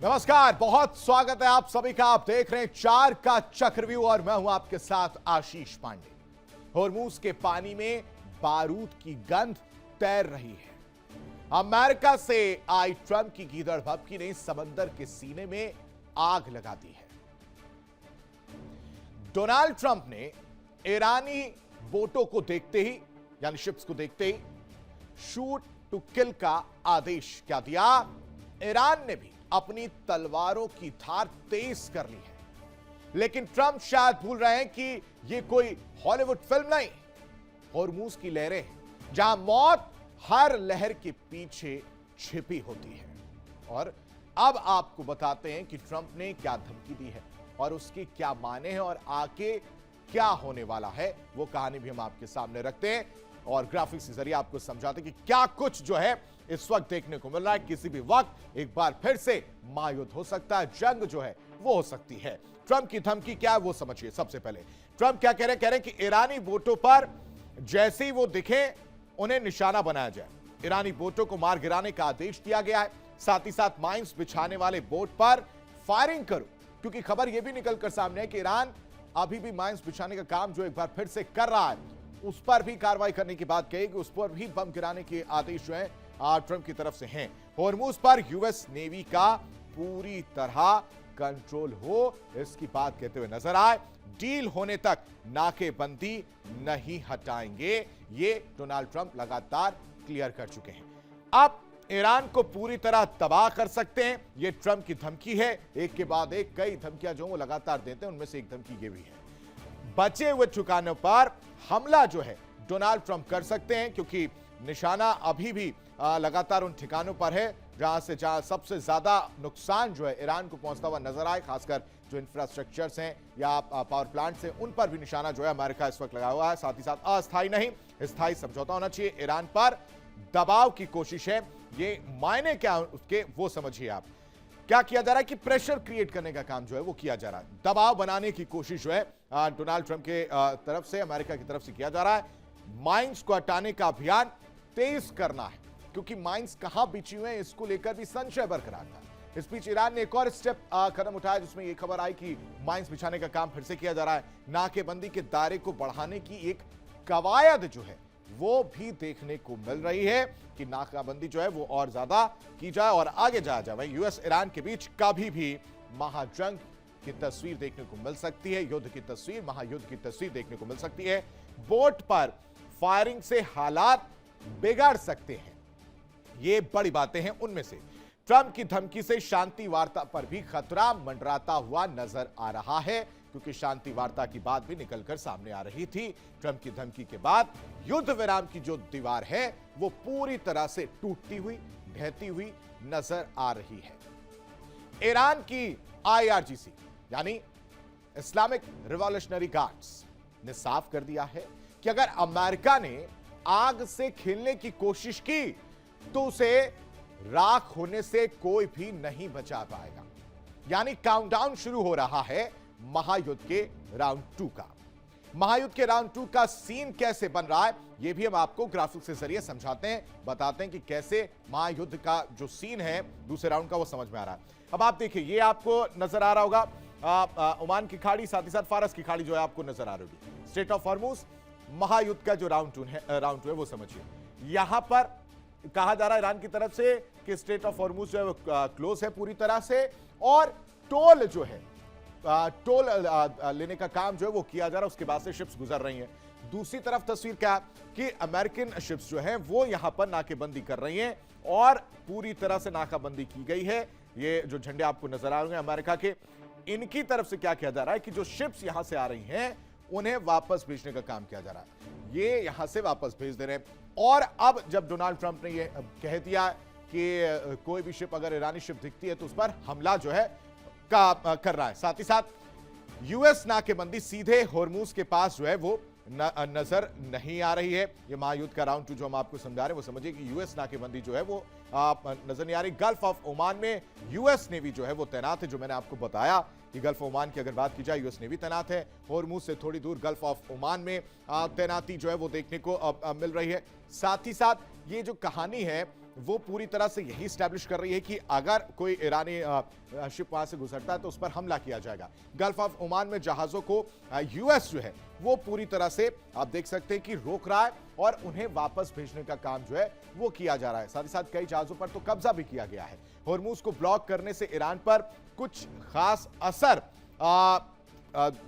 नमस्कार, बहुत स्वागत है आप सभी का। आप देख रहे हैं 4 का चक्रव्यूह और मैं हूं आपके साथ आशीष पांडे। होर्मुज के पानी में बारूद की गंध तैर रही है। अमेरिका से आई ट्रंप की गीदड़ भभकी ने समंदर के सीने में आग लगा दी है। डोनाल्ड ट्रंप ने ईरानी बोटों को देखते ही, यानी शिप्स को देखते ही शूट टू किल का आदेश क्या दिया। ईरान ने भी अपनी तलवारों की धार तेज कर ली है। लेकिन ट्रंप शायद भूल रहे हैं कि यह कोई हॉलीवुड फिल्म नहीं, होर्मुज की लहरें हैं, जहां मौत हर लहर के पीछे छिपी होती है। और अब आपको बताते हैं कि ट्रंप ने क्या धमकी दी है और उसके क्या माने हैं और आगे क्या होने वाला है। वो कहानी भी हम आपके सामने रखते हैं और ग्राफिक्स के जरिए आपको समझाते हैं कि क्या कुछ जो है इस वक्त देखने को मिल रहा है। किसी भी वक्त एक बार फिर से महायुद्ध हो सकता है, जंग जो है वो हो सकती है। ट्रंप की धमकी क्या है वो समझिए। सबसे पहले ट्रंप क्या कह रहे हैं कि ईरानी बोटों पर जैसे ही वो दिखे उन्हें निशाना बनाया जाए। ईरानी बोटों को मार गिराने का आदेश दिया गया है। साथ ही साथ माइंस बिछाने वाले बोट पर फायरिंग करो, क्योंकि खबर यह भी निकलकर सामने है कि ईरान अभी भी माइंस बिछाने का काम जो एक बार फिर से कर रहा है। उस पर भी कार्रवाई करने की बात कही कि उस पर भी बम गिराने के आदेश जो है ट्रंप की तरफ से हैं। होर्मुज पर यूएस नेवी का पूरी तरह कंट्रोल हो, इसकी बात कहते हुए नजर आए। डील होने तक नाकेबंदी नहीं हटाएंगे, ये डोनाल्ड ट्रंप लगातार क्लियर कर चुके हैं। अब ईरान को पूरी तरह तबाह कर सकते हैं, यह ट्रंप की धमकी है। एक के बाद एक कई धमकियां जो वो लगातार देते हैं, उनमें से एक धमकी ये भी है। बचे हुए ठिकानों पर हमला जो है डोनाल्ड ट्रंप कर सकते हैं, क्योंकि निशाना अभी भी लगातार उन ठिकानों पर है जहां सबसे ज्यादा नुकसान जो है ईरान को पहुंचता हुआ नजर आए। खासकर जो इंफ्रास्ट्रक्चर्स हैं या पावर प्लांट्स हैं, उन पर भी निशाना जो है अमेरिका इस वक्त लगा हुआ है। साथ ही साथ अस्थायी नहीं, स्थायी समझौता होना चाहिए। ईरान पर दबाव की कोशिश है। ये मायने क्या उसके वो समझिए आप। क्या किया जा रहा है कि प्रेशर क्रिएट करने का काम जो है वो किया जा रहा है। दबाव बनाने की कोशिश जो है डोनाल्ड ट्रंप के तरफ से, अमेरिका की तरफ से किया जा रहा है। माइंस को हटाने का अभियान तेज करना है, क्योंकि माइंस कहां बिछी हुए हैं इसको लेकर भी संशय बरकरार था। इस बीच ईरान ने एक और स्टेप कदम उठाया, जिसमें यह खबर आई कि माइंस बिछाने का काम फिर से किया जा रहा है। नाकेबंदी के दायरे को बढ़ाने की एक कवायद जो है वो भी देखने को मिल रही है कि नाकाबंदी जो है वो और ज्यादा की जाए और आगे जाया जाए। वहीं यूएस ईरान के बीच कभी भी महाजंग की तस्वीर देखने को मिल सकती है, युद्ध की तस्वीर, महायुद्ध की तस्वीर देखने को मिल सकती है। बोट पर फायरिंग से हालात बिगड़ सकते हैं, ये बड़ी बातें हैं उनमें से। ट्रंप की धमकी से शांति वार्ता पर भी खतरा मंडराता हुआ नजर आ रहा है, क्योंकि शांति वार्ता की बात भी निकलकर सामने आ रही थी। ट्रंप की धमकी के बाद युद्ध विराम की जो दीवार है वो पूरी तरह से टूटती हुई, ढहती हुई नजर आ रही है। ईरान की आईआरजीसी यानी इस्लामिक रिवॉल्यूशनरी गार्ड्स ने साफ कर दिया है कि अगर अमेरिका ने आग से खेलने की कोशिश की तो उसे राख होने से कोई भी नहीं बचा पाएगा। यानी काउंटडाउन शुरू हो रहा है महायुद्ध के राउंड 2 का। महायुद्ध के राउंड 2 का सीन कैसे बन रहा है यह भी हम आपको ग्राफिक्स के जरिए समझाते हैं, बताते हैं कि कैसे महायुद्ध का जो सीन है दूसरे राउंड का वो समझ में आ रहा है। अब आप देखिए, ये आपको नजर आ रहा होगा ओमान की खाड़ी, साथ ही साथ फारस की खाड़ी जो है आपको नजर आ रही होगी। स्ट्रेट ऑफ हॉर्मुज महायुद्ध का जो राउंड 2 है वो समझिए। यहां पर कहा जा रहा है ईरान की तरफ से कि स्ट्रेट ऑफ हॉर्मुज जो है वो क्लोज है पूरी तरह से, और टोल जो है टोल लेने का काम जो है वो किया जा रहा है। उसके बाद से शिप्स गुजर रही हैं। दूसरी तरफ तस्वीर क्या कि अमेरिकन शिप्स जो हैं वो यहां पर नाकेबंदी कर रही हैं और पूरी तरह से नाकाबंदी की गई है। ये जो झंडे आपको नजर आ रहे हैं अमेरिका के, इनकी तरफ से क्या किया जा रहा है कि जो शिप्स यहां से आ रही हैं उन्हें वापस भेजने का काम किया जा रहा है। ये यहां से वापस भेज दे रहे हैं। और अब जब डोनाल्ड ट्रंप ने ये कह दिया कि कोई भी शिप अगर ईरानी शिप दिखती है तो उस पर हमला जो है कर रहा है। साथ ही साथ यूएस नाकेबंदी सीधे होर्मुज के पास जो है वो नजर नहीं आ रही है। ये महायुद्ध का राउंड 2 जो हम आपको समझा रहे हैं वो समझिए कि यूएस नाकेबंदी जो है वो नजर नहीं आ रही। गल्फ ऑफ ओमान में यूएस नेवी जो है वो तैनात है। जो मैंने आपको बताया कि गल्फ ओमान की अगर बात की जाए यूएस नेवी तैनात है। होर्मुज से थोड़ी दूर गल्फ ऑफ ओमान में तैनाती जो है वो देखने को मिल रही है। साथ ही साथ ये जो कहानी है वो पूरी तरह से यही स्टैब्लिश कर रही है कि अगर कोई ईरानी शिप वहां से गुजरता है तो उस पर हमला किया जाएगा। गल्फ ऑफ ओमान में जहाजों को यूएस जो है वो पूरी तरह से आप देख सकते हैं कि रोक रहा है और उन्हें वापस भेजने का काम जो है वो किया जा रहा है। साथ ही साथ कई जहाजों पर तो कब्जा भी किया गया है। होर्मुज को ब्लॉक करने से ईरान पर कुछ खास असर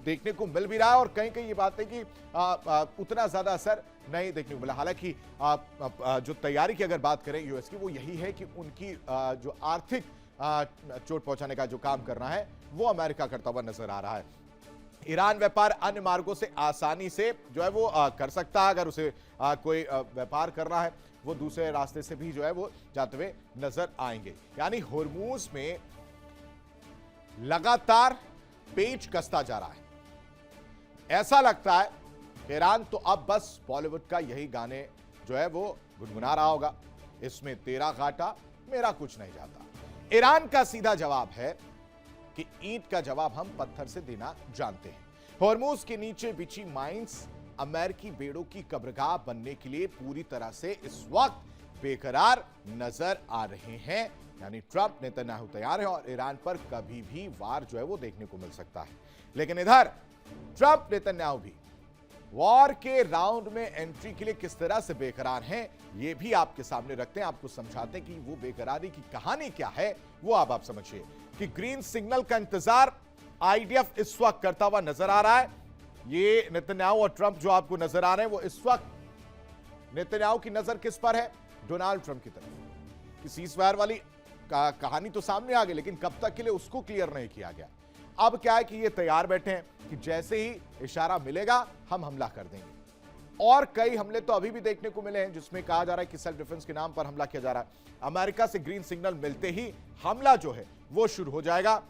देखने को मिल भी रहा है और कहीं कहीं ये बात है कि उतना ज्यादा असर नहीं देखने को मिला। हालांकि जो तैयारी की अगर बात करें यूएस की, वो यही है कि उनकी जो आर्थिक चोट पहुंचाने का जो काम करना है वो अमेरिका करता हुआ नजर आ रहा है। ईरान व्यापार अन्य मार्गों से आसानी से जो है वो कर सकता है। अगर उसे कोई व्यापार करना है वो दूसरे रास्ते से भी जो है वो जाते हुए नजर आएंगे। यानी होर्मुज में लगातार पेच कसता जा रहा है। ऐसा लगता है कि ईरान तो अब बस बॉलीवुड का यही गाने जो है वो गुनगुना रहा होगा, इसमें तेरा घाटा मेरा कुछ नहीं जाता। ईरान का सीधा जवाब है कि ईंट का जवाब हम पत्थर से देना जानते हैं। होर्मुज के नीचे बिछी माइंस अमेरिकी बेड़ों की कब्रगाह बनने के लिए पूरी तरह से इस वक्त बेकरार नजर आ रहे हैं। यानी ट्रंप नेतन्याहू तैयार है और ईरान पर कभी भी वार जो है वो देखने को मिल सकता है। लेकिन इधर ट्रंप नेतन्याहू भी वॉर के राउंड में एंट्री के लिए किस तरह से बेकरार हैं, ये भी आपके सामने रखते हैं, आपको समझाते हैं कि वो बेकरारी की कहानी क्या है। वो आप समझिए कि ग्रीन सिग्नल का इंतजार आईडीएफ इस वक्त करता हुआ नजर आ रहा है। ये नेतन्याहू और ट्रंप जो आपको नजर आ रहे हैं वो इस वक्त नेतन्याहू की नजर किस पर है? डोनाल्ड ट्रंप की तरफ। कि सीजफायर वाली कहानी तो सामने आ गई, लेकिन कब तक के लिए उसको क्लियर नहीं किया गया। अब क्या है कि ये तैयार बैठे हैं कि जैसे ही इशारा मिलेगा हम हमला कर देंगे। और कई हमले तो अभी भी देखने को मिले हैं जिसमें कहा जा रहा है कि सेल्फ डिफेंस के नाम पर हमला किया जा रहा है। अमेरिका से ग्रीन सिग्नल मिलते ही हमला जो है वो शुरू हो जाएगा।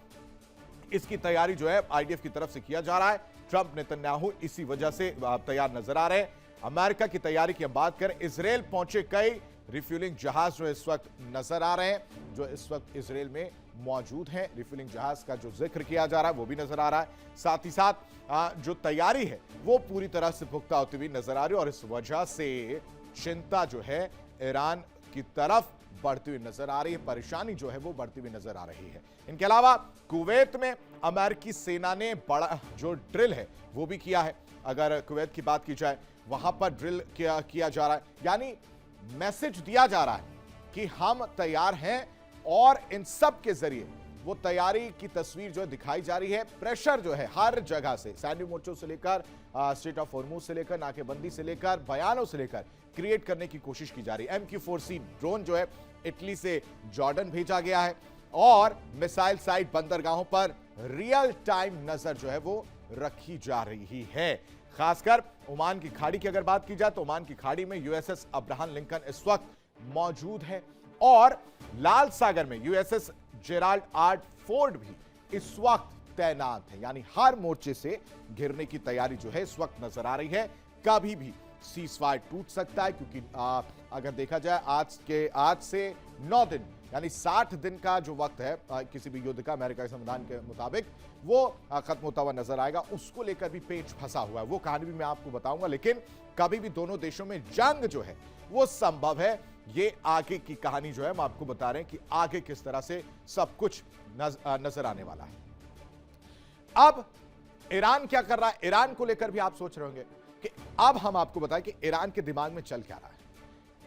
इसकी तैयारी जो है आईडीएफ की तरफ से किया जा रहा है। ट्रंप नेतन्याहू इसी वजह से तैयार नजर आ रहे हैं। अमेरिका की तैयारी की हम बात करें, इजराइल पहुंचे कई रिफ्यूलिंग जहाज जो इस वक्त नजर आ रहे हैं, जो इस वक्त इजराइल में मौजूद हैं। रिफ्यूलिंग जहाज का जो जिक्र किया जा रहा है वो भी नजर आ रहा है। साथ ही साथ जो तैयारी है वो पूरी तरह से पुख्ता होती हुई नजर आ रही है और इस वजह से चिंता जो है ईरान की तरफ बढ़ती हुई नजर आ रही है। परेशानी जो है वो बढ़ती हुई नजर आ रही है। इनके अलावा कुवैत में अमेरिकी सेना ने बड़ा जो ड्रिल है वो भी किया है। अगर कुवैत की बात की जाए, वहां पर ड्रिल किया जा रहा है, यानी मैसेज दिया जा रहा है कि हम तैयार हैं और इन सब के जरिए वो तैयारी की तस्वीर जो दिखाई जा रही है। प्रेशर जो है हर जगह से, सैन्य मोर्चों से लेकर स्ट्रेट ऑफ होर्मुज से लेकर नाकेबंदी से लेकर बयानों से लेकर क्रिएट करने की कोशिश की जा रही है। MQ-4C ड्रोन जो है इटली से जॉर्डन भेजा गया है और मिसाइल साइट बंदरगाहों पर रियल टाइम नजर जो है वो रखी जा रही है। खासकर ओमान की खाड़ी की अगर बात की जाए तो ओमान की खाड़ी में यूएसएस अब्राहम लिंकन इस वक्त मौजूद है और लाल सागर में यूएसएस जेराल्ड आर फोर्ड भी इस वक्त तैनात है। यानी हर मोर्चे से घिरने की तैयारी जो है इस वक्त नजर आ रही है। कभी भी सीजफायर टूट सकता है क्योंकि अगर देखा जाए आज से 9 दिन यानी 60 दिन का जो वक्त है किसी भी युद्ध का अमेरिका के संविधान के मुताबिक वो खत्म होता हुआ नजर आएगा। उसको लेकर भी पेच फंसा हुआ है, वो कहानी भी मैं आपको बताऊंगा। लेकिन कभी भी दोनों देशों में जंग जो है वो संभव है, ये आगे की कहानी जो है हम आपको बता रहे हैं कि आगे किस तरह से सब कुछ नजर आने वाला है। अब ईरान क्या कर रहा है, ईरान को लेकर भी आप सोच रहे होंगे कि अब हम आपको बताएं कि ईरान के दिमाग में चल क्या रहा है।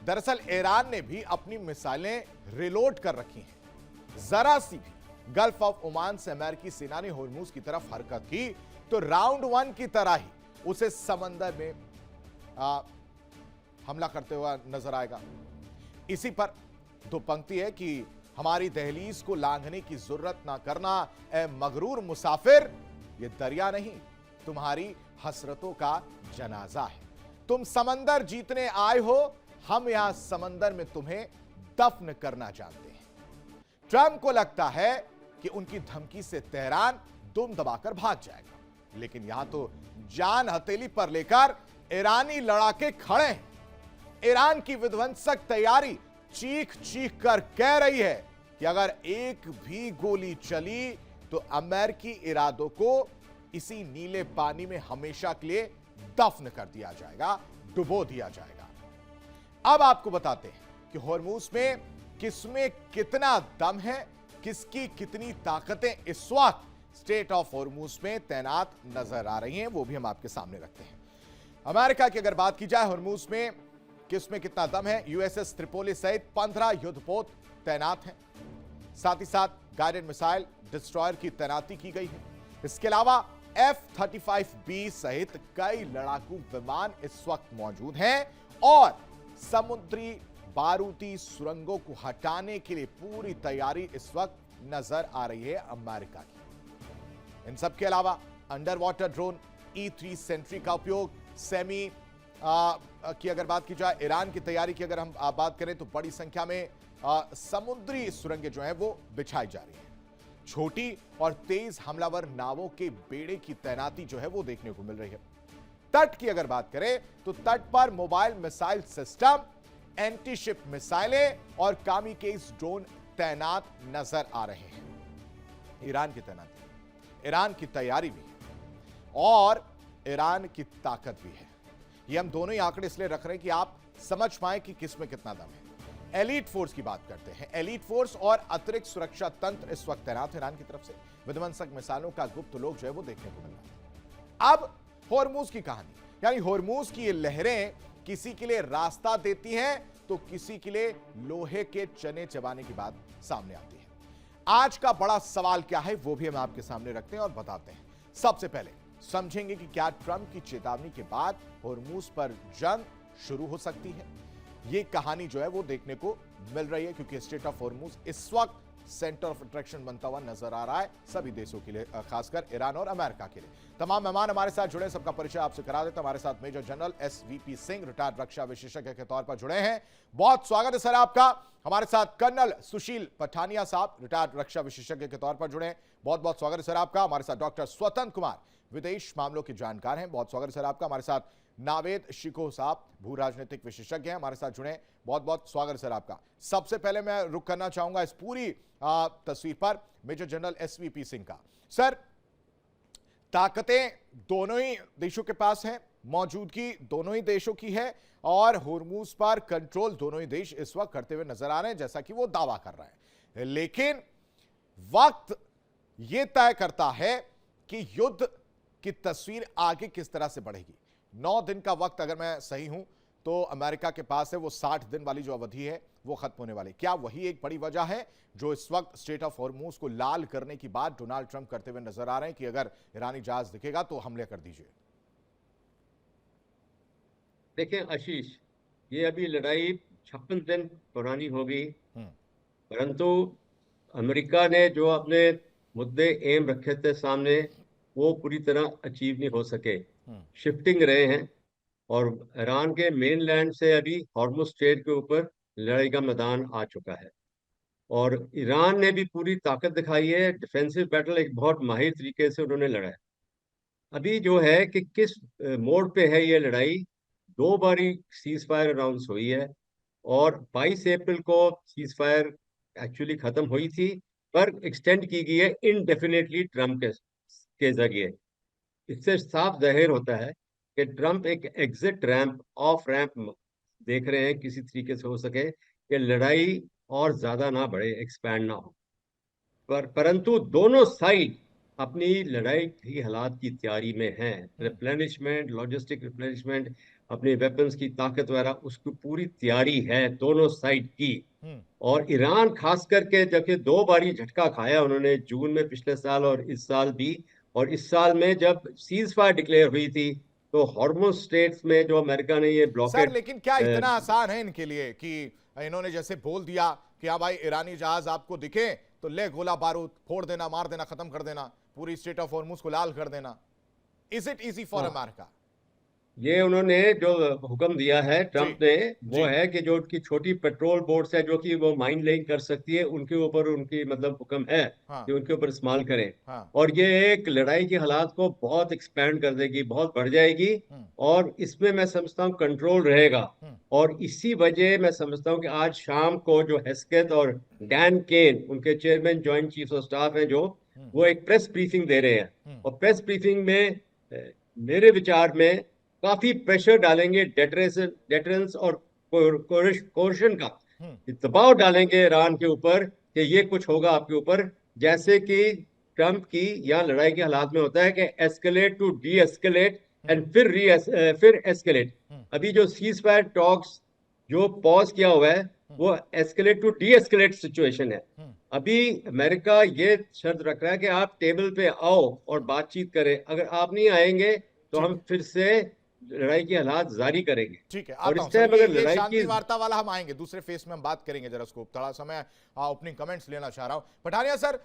दरअसल ईरान ने भी अपनी मिसाइलें रिलोड कर रखी हैं। जरा सी भी गल्फ ऑफ ओमान से अमेरिकी सेना ने होर्मुज की तरफ हरकत की तो राउंड 1 की तरह ही उसे समंदर में हमला करते हुआ नजर आएगा। इसी पर दो पंक्ति है कि हमारी दहलीज को लांघने की जरूरत ना करना ए मगरूर मुसाफिर, ये दरिया नहीं तुम्हारी हसरतों का जनाजा है। तुम समंदर जीतने आए हो, हम यहां समंदर में तुम्हें दफन करना जानते हैं। ट्रंप को लगता है कि उनकी धमकी से तेहरान दुम दबाकर भाग जाएगा, लेकिन यहां तो जान हथेली पर लेकर ईरानी लड़ाके खड़े हैं। ईरान की विध्वंसक तैयारी चीख चीख कर कह रही है कि अगर एक भी गोली चली तो अमेरिकी इरादों को इसी नीले पानी में हमेशा के लिए दफन कर दिया जाएगा, डुबो दिया जाएगा। अब आपको बताते हैं कि हॉर्मूज में किसमें कितना दम है, किसकी कितनी ताकतें इस वक्त स्टेट ऑफ हॉर्मूज में तैनात नजर आ रही हैं, वो भी हम आपके सामने रखते हैं। अमेरिका की अगर बात की जाए, हॉर्मूज में किसमें कितना दम है, यूएसएस त्रिपोली सहित 15 युद्धपोत तैनात हैं। साथ ही साथ गाइडेड मिसाइल डिस्ट्रॉयर की तैनाती की गई है। इसके अलावा F-35B सहित कई लड़ाकू विमान इस वक्त मौजूद हैं और समुद्री बारूदी सुरंगों को हटाने के लिए पूरी तैयारी इस वक्त नजर आ रही है अमेरिका की। इन सब के अलावा under water drone E-3 Sentry का उपयोग, सेमी की अगर बात की जाए, ईरान की तैयारी की अगर हम बात करें तो बड़ी संख्या में समुद्री सुरंगें जो हैं वो बिछाई जा रही हैं। छोटी और तेज हमलावर नावों के बेड़े की तैनाती जो है वो देखने को मिल रही है। तट की अगर बात करें तो तट पर mobile missile system, anti ship मिसाइलें और कामिकेज ड्रोन तैनात नजर आ रहे हैं। ईरान की तैनाती, ईरान की तैयारी भी है और ईरान की ताकत भी है। ये हम दोनों ही आंकड़े इसलिए रख रहे हैं कि आप समझ पाए कि किसमें कितना दम है। एलीट फोर्स की बात करते हैं। एलीट फोर्स और अतिरिक्त सुरक्षा तंत्र इस वक्त तैनात है ईरान की तरफ से। विध्वंसक मिसाइलों का गुप्त लोग जो है वो देखने को मिल रहा है। अब हॉर्मूज की कहानी, यानी हॉर्मूज की ये लहरें किसी के लिए रास्ता देती हैं तो किसी के लिए लोहे के चने चबाने की बात सामने आती है। आज का बड़ा सवाल क्या है वो भी हम आपके सामने रखते हैं और बताते हैं। सबसे पहले समझेंगे कि क्या ट्रंप की चेतावनी के बाद हॉर्मूज पर जंग शुरू हो सकती है। ये कहानी जो है वो देखने को मिल रही है क्योंकि स्टेट ऑफ हॉर्मूज इस वक्त सेंटर ऑफ अट्रैक्शन बनता हुआ नजर आ रहा है सभी देशों के लिए, खासकर ईरान और अमेरिका के लिए। तमाम मेहमान हमारे साथ जुड़े, सबका परिचय आपसे करा देते। हमारे साथ major general SVP Singh, retired रक्षा विशेषज्ञ के तौर पर जुड़े हैं। बहुत स्वागत है सर आपका। हमारे साथ कर्नल सुशील पठानिया साहब, रिटायर्ड रक्षा विशेषज्ञ के तौर पर जुड़े हैं। बहुत बहुत स्वागत है सर आपका। हमारे साथ डॉक्टर स्वतंत्र कुमार, विदेश मामलों के जानकार हैं। बहुत स्वागत है सर आपका। हमारे साथ नावेद शिकोह साहब, भू राजनीतिक विशेषज्ञ हैं, हमारे साथ जुड़े। बहुत बहुत स्वागत है सर आपका। सबसे पहले मैं रुक करना चाहूंगा इस पूरी तस्वीर पर मेजर जनरल SVP सिंह का। सर, ताकतें दोनों ही देशों के पास हैं, मौजूदगी दोनों ही देशों की है और हॉर्मूज पर कंट्रोल दोनों ही देश इस वक्त करते हुए नजर आ रहे हैं, जैसा कि वो दावा कर रहे हैं। लेकिन वक्त यह तय करता है कि युद्ध की तस्वीर आगे किस तरह से बढ़ेगी। 9 दिन का वक्त अगर मैं सही हूं तो अमेरिका के पास है, वो 60 दिन वाली जो अवधि है वो खत्म होने वाली। क्या वही एक बड़ी वजह है जो इस वक्त स्टेट ऑफ हॉर्मूज को लाल करने की बात डोनाल्ड ट्रंप करते हुए नजर आ रहे हैं कि अगर ईरानी जहाज दिखेगा तो हमले कर दीजिए? देखें आशीष, ये अभी लड़ाई 56 दिन पुरानी हो गई, परंतु अमेरिका ने जो अपने मुद्दे एम रखे थे सामने वो पूरी तरह अचीव नहीं हो सके। शिफ्टिंग रहे हैं और ईरान के मेनलैंड से अभी हॉर्मुज स्ट्रेट के ऊपर लड़ाई का मैदान आ चुका है और ईरान ने भी पूरी ताकत दिखाई है। डिफेंसिव बैटल एक बहुत माहिर तरीके से उन्होंने लड़ा है। अभी जो है कि किस मोड़ पे है ये लड़ाई, 2 बारी सीज फायर अनाउंस हुई है और 22 अप्रैल को सीज फायर एक्चुअली खत्म हुई थी पर एक्सटेंड की गई है इनडेफिनेटली ट्रम्प के जरिए। इससे साफ जाहिर होता है कि ट्रम्प एक एग्जिट रैंप, ऑफ रैंप देख रहे हैं किसी तरीके से हो सके कि लड़ाई और ज्यादा ना बढ़े, एक्सपैंड ना हो। परंतु दोनों साइड अपनी लड़ाई की हालात की तैयारी में हैं। रिप्लेनिशमेंट, लॉजिस्टिक रिप्लेनिशमेंट, अपने वेपन्स की ताकत वगैरह, उसकी पूरी तैयारी है दोनों साइड की। और ईरान खास करके जबकि 2 बारी झटका खाया उन्होंने, जून में पिछले साल और इस साल भी। और इस साल में जब सीज फायर डिक्लेयर हुई थी तो हॉर्मुज स्टेट्स में जो अमेरिका ने ये ब्लॉकेड। सर, लेकिन क्या इतना आसान है इनके लिए कि इन्होंने जैसे बोल दिया कि हाँ भाई ईरानी जहाज आपको दिखे तो ले गोला बारूद फोड़ देना, मार देना, खत्म कर देना, पूरी स्टेट ऑफ हॉर्मूज को लाल कर देना? Is it easy for America? ये उन्होंने जो हुक्म दिया है ट्रंप ने वो है कि जो उनकी छोटी पेट्रोल बोट्स है जो कि वो माइन लेइंग कर सकती है, उनके ऊपर उनकी मतलब हुक्म है कि उनके ऊपर इस्तेमाल करें। और ये एक लड़ाई के हालात को बहुत एक्सपैंड कर देगी, बहुत बढ़ जाएगी और इसमें मैं समझता हूँ कंट्रोल रहेगा। और इसी वजह मैं समझता हूँ कि आज शाम को जो हेस्केथ और डैन केन, उनके chairman joint chief of staff हैं, जो वो एक प्रेस ब्रीफिंग दे रहे हैं और प्रेस ब्रीफिंग में मेरे विचार में काफी प्रेशर डालेंगे डेटरेंस और कोर्शन का, दबाव डालेंगे ईरान के ऊपर कि ये कुछ होगा आपके ऊपर, जैसे कि ट्रंप की यहाँ लड़ाई के हालात में होता है कि escalate to de-escalate and फिर एस्केलेट। अभी जो सीज फायर टॉक्स जो पॉज किया हुआ है वो escalate to de-escalate situation है। अभी अमेरिका ये शर्त रख रहा है कि आप टेबल पे आओ और बातचीत करें, अगर आप नहीं आएंगे तो हम फिर से लड़ाई के हालात जारी करेंगे। ठीक है, और आता इस हूं सर। टाइम अगर ये लड़ाई शांति की वार्ता वाला हम आएंगे, दूसरे फेस में हम बात करेंगे। जरा उसको थोड़ा समय ओपनिंग कमेंट्स लेना चाह रहा हूं। पठानिया सर,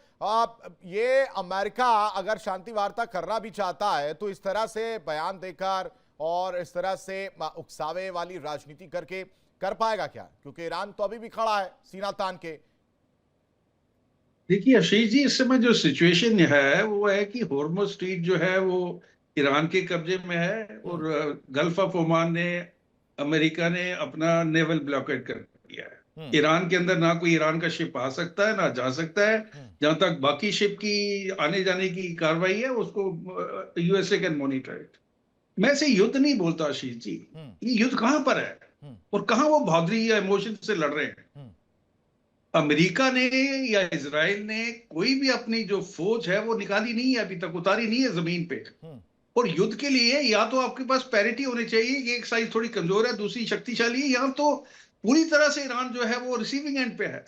ये अमेरिका अगर शांति वार्ता करना भी चाहता है तो इस तरह से बयान देकर और इस तरह से उकसावे वाली राजनीति करके कर पाएगा क्या? क्योंकि ईरान तो अभी भी खड़ा है सीना तान के। देखिए आशीष जी, इस समय जो सिचुएशन है वो है कि हॉर्मुज़ स्ट्रीट जो है वो ईरान के कब्जे में है, और गल्फ ऑफ ओमान ने, अमेरिका ने अपना नेवल ब्लॉकेट कर दिया है। ईरान के अंदर ना कोई ईरान का शिप आ सकता है ना जा सकता है। जहां तक बाकी शिप की आने जाने की कार्रवाई है उसको यूएसए कैन मॉनिटर इट। मैं इसे युद्ध नहीं बोलता आशीष जी। ये युद्ध कहां पर है और कहां वो बहादुरी या इमोशन से लड़ रहे हैं? अमेरिका ने या इजराइल ने कोई भी अपनी जो फौज है वो निकाली नहीं है, अभी तक उतारी नहीं है जमीन पे। और युद्ध के लिए या तो आपके पास पैरिटी होनी चाहिए कि एक साइड थोड़ी कमजोर है दूसरी शक्तिशाली है, या तो पूरी तरह से ईरान जो है वो रिसीविंग एंड पे है।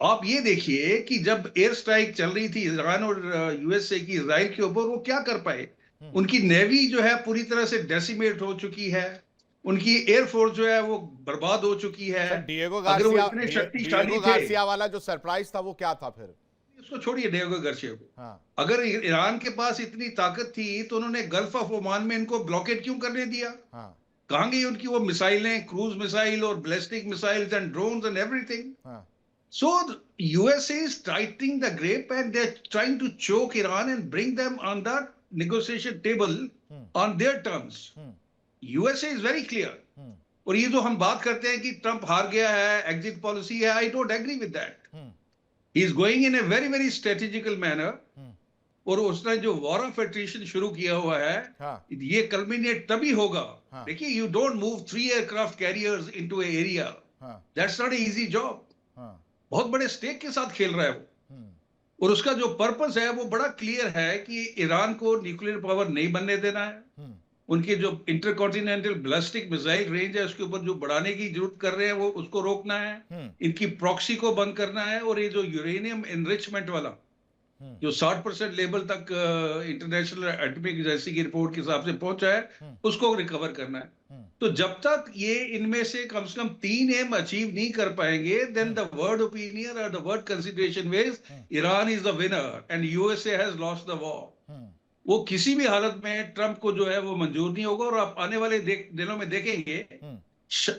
आप ये देखिए कि जब एयर स्ट्राइक चल रही थी ईरान और यूएसए की इजराइल के ऊपर, वो क्या कर पाए? उनकी नेवी जो है पूरी तरह से डेसिमेट हो चुकी है, उनकी एयरफोर्स जो है वो बर्बाद हो चुकी है। डिएगो अगर वो गार्सिया, इतने शक्तिशाली डिएगो थे, गार्सिया वाला जो सरप्राइज था वो क्या था फिर? उसको छोड़िए डिएगो गार्सिया को। हाँ। अगर ईरान के पास इतनी ताकत थी तो उन्होंने गल्फ ऑफ ओमान में इनको ब्लॉकेट क्यों करने दिया? हाँ। कहां गई उनकी वो मिसाइलें, क्रूज मिसाइल और ballistic missiles and drones and everything? So the USA is tightening the grip and they're trying to choke Iran and bring them on the negotiation table on their terms. USA is very clear. और ये जो हम बात करते हैं कि Trump हार गया है, एग्जिट पॉलिसी है, I don't agree with that. He is going in a very very strategical manner. और उसने जो वॉर ऑफ एट्रिशन शुरू किया हुआ है, ये कल्मिनेट तभी होगा। देखिए, you don't move 3 aircraft carriers into an area. That's not an easy job. बहुत बड़े स्टेक के साथ खेल रहा है वो। और उसका जो पर्पस है वो बड़ा क्लियर है कि ईरान को न्यूक्लियर पावर नहीं बनने देना है। उनके जो इंटरकॉन्टिनेंटल बैलिस्टिक मिसाइल रेंज है उसके ऊपर जो बढ़ाने की जरूरत कर रहे हैं वो उसको रोकना है। इनकी प्रॉक्सी को बंद करना है, और ये जो यूरेनियम एनरिचमेंट वाला जो 60% लेवल तक इंटरनेशनल एटॉमिक एजेंसी की रिपोर्ट के हिसाब से पहुंचा है उसको रिकवर करना है। तो जब तक ये इनमें से कम 3 एम अचीव नहीं कर पाएंगे, देन द वर्ल्ड ओपिनियन और the world consideration weighs Iran is the winner and USA has lost the war. वो किसी भी हालत में ट्रंप को जो है वो मंजूर नहीं होगा। और आप आने वाले दिनों में देखेंगे,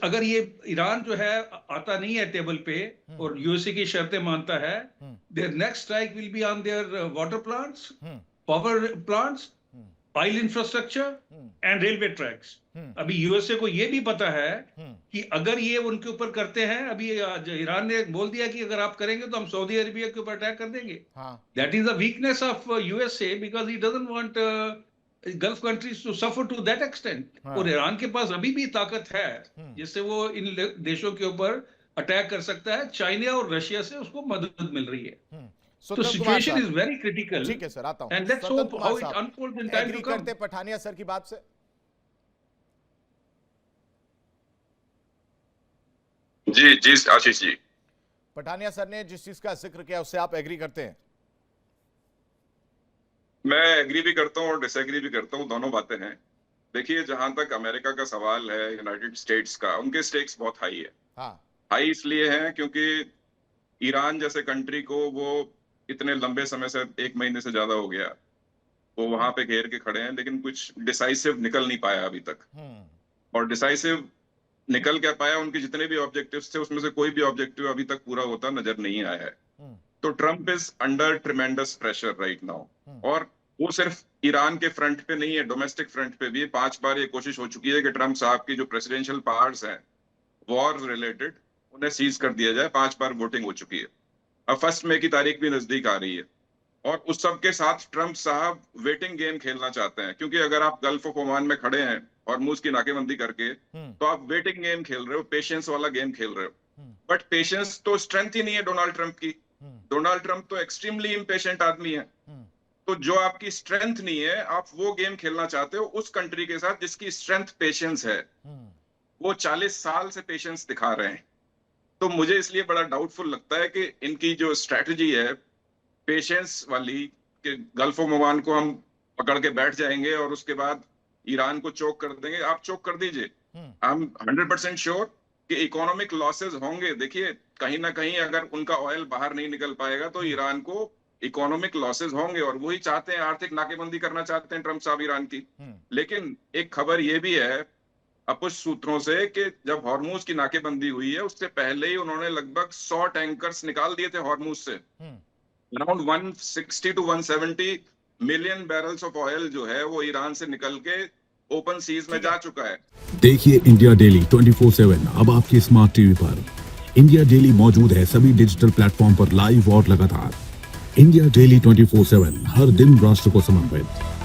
अगर ये ईरान जो है आता नहीं है टेबल पे और यूएसए की शर्तें मानता है, their next strike will be on their water plants, power plants, oil infrastructure and railway tracks. अभी यूएसए को ये भी पता है कि अगर ये उनके ऊपर करते हैं, अभी ईरान ने बोल दिया कि अगर आप करेंगे तो हम सऊदी अरेबिया के ऊपर अटैक कर देंगे। That is the weakness of USA because he doesn't want gulf countries to suffer to that extent. और ईरान के पास अभी भी ताकत है जिससे वो इन देशों के ऊपर अटैक कर सकता है। चाइना और रशिया से उसको मदद मिल रही है। तो सिचुएशन इज वेरी क्रिटिकल। ठीक है सर, आता हूं। And let's hope how it unfolds in time to come. करते पठानिया सर की बात से। जी जी आशीष जी, पठानिया सर ने जिस चीज का जिक्र किया उससे आप एग्री करते हैं? मैं एग्री भी करता हूँ और डिसएग्री भी करता हूँ, दोनों बातें हैं। देखिए, जहां तक अमेरिका का सवाल है, यूनाइटेड स्टेट्स का, उनके स्टेक्स बहुत हाई है। हाई इसलिए है क्योंकि ईरान जैसे कंट्री को वो इतने लंबे समय से, 1 महीने से ज्यादा हो गया, वो वहां पे घेर के खड़े हैं, लेकिन कुछ डिसाइसिव निकल नहीं पाया अभी तक। और डिसाइसिव निकल क्या पाया, उनके जितने भी ऑब्जेक्टिव्स थे उसमें से कोई भी ऑब्जेक्टिव अभी तक पूरा होता नजर नहीं आया है। तो Trump is under tremendous pressure right now. और वो सिर्फ ईरान के फ्रंट पे नहीं है, डोमेस्टिक फ्रंट पे भी 5 बार ये कोशिश हो चुकी है कि ट्रंप साहब की जो प्रेसिडेंशियल पावर्स हैं वॉर रिलेटेड, उन्हें सीज कर दिया जाए। 5 बार वोटिंग हो चुकी है। अब 1 मई की तारीख भी नजदीक आ रही है। और उस सब के साथ ट्रंप साहब वेटिंग गेम खेलना चाहते हैं, क्योंकि अगर आप गल्फ ऑफ ओमान में खड़े हैं और मुझ की नाकेबंदी करके, तो आप वेटिंग गेम खेल रहे हो, पेशेंस वाला गेम खेल रहे हो। बट पेशेंस तो स्ट्रेंथ ही नहीं है डोनाल्ड ट्रंप की। डोनाल्ड ट्रंप तो एक्सट्रीमली इम्पेशेंट आदमी है। तो जो आपकी स्ट्रेंथ नहीं है, आप वो गेम खेलना चाहते हो उस कंट्री के साथ जिसकी स्ट्रेंथ पेशेंस है। वो 40 साल से पेशेंस दिखा रहे हैं। तो मुझे इसलिए बड़ा डाउटफुल लगता है कि इनकी जो स्ट्रेटजी है पेशेंस वाली, कि गल्फ ऑफ ओमान को हम पकड़ के बैठ जाएंगे और उसके बाद ईरान को चोक कर देंगे। आप चोक कर दीजिए, आई एम 100% श्योर कि इकोनॉमिक लॉसेस होंगे। देखिए, कहीं ना कहीं अगर उनका ऑयल बाहर नहीं निकल पाएगा तो ईरान को इकोनॉमिक लॉसेस होंगे, और वही चाहते हैं, आर्थिक नाकेबंदी करना चाहते हैं ट्रंप साहब ईरान की। लेकिन एक खबर ये भी है अपुष्ट सूत्रों से कि जब हॉर्मूज की नाकेबंदी हुई है उससे पहले ही उन्होंने लगभग 100 टैंकर्स निकाल दिए थे हॉर्मूज से। Around 160 to 170 million barrels of oil जो है वो ईरान से निकल के ओपन सीज में जा चुका है। देखिए इंडिया डेली 24/7 अब आपके स्मार्ट टीवी पर। इंडिया डेली मौजूद है सभी डिजिटल प्लेटफॉर्म पर लाइव और लगातार। इंडिया डेली 24/7 हर दिन राष्ट्र को समर्पित।